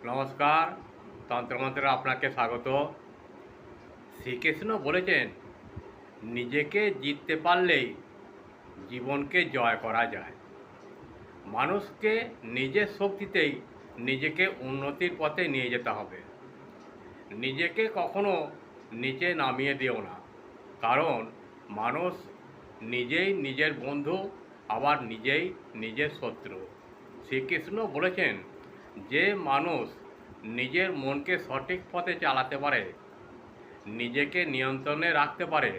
নমস্কার। তন্ত্রমন্ত্রে আপনাকে স্বাগত। শ্রীকৃষ্ণ বলেছেন, নিজেকে জিততে পারলেই জীবনকে জয় করা যায়। মানুষকে নিজের শক্তিতেই নিজেকে উন্নতির পথে নিয়ে যেতে হবে। নিজেকে কখনো নিচে নামিয়ে দিও না, কারণ মানুষ নিজেই নিজের বন্ধু, আবার নিজেই নিজের শত্রু। শ্রীকৃষ্ণ বলেছেন, যে মানুষ নিজের মনকে সঠিক পথে চালাতে পারে, নিজেকে নিয়ন্ত্রণে রাখতে পারে,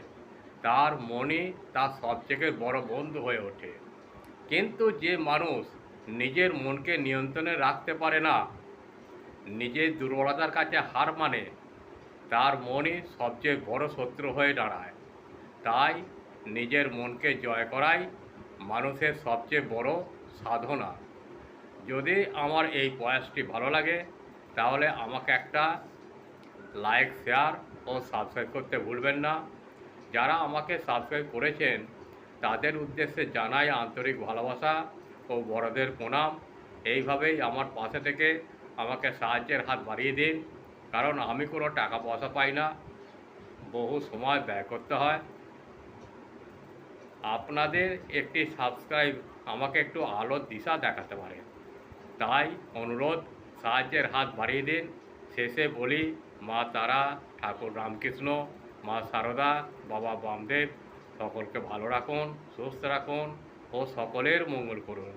তার মনই তার সবথেকে বড় বন্ধু হয়ে ওঠে। কিন্তু যে মানুষ নিজের মনকে নিয়ন্ত্রণে রাখতে পারে না, নিজের দুর্বলতার কাছে হার মানে, তার মনই সবচেয়ে বড় শত্রু হয়ে দাঁড়ায়। তাই নিজের মনকে জয় করাই মানুষের সবচেয়ে বড় সাধনা। যদি আমার এই প্রয়াসটি ভালো লাগে, তাহলে আমাকে একটা লাইক, শেয়ার ও সাবস্ক্রাইব করতে ভুলবেন না। যারা আমাকে সাবস্ক্রাইব করেছেন, তাদের উদ্দেশ্যে জানাই আন্তরিক ভালোবাসা ও বড়দের প্রণাম। এইভাবেই আমার পাশে থেকে আমাকে সাহায্যের হাত বাড়িয়ে দিন, কারণ আমি কোনো টাকা পয়সা পাই না, বহু সময় ব্যয় করতে হয়। আপনাদের একটি সাবস্ক্রাইব আমাকে একটু আলোর দিশা দেখাতে পারে, তাই অনুরোধ, সাহায্যের হাত বাড়িয়ে দিন। শেষে বলি, মা তারা, ঠাকুর রামকৃষ্ণ, মা সারদা, বাবা বামদেব সকলকে ভালো রাখুন, সুস্থ রাখুন ও সকলের মঙ্গল করুন।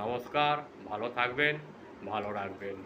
নমস্কার, ভালো থাকবেন, ভালো রাখবেন।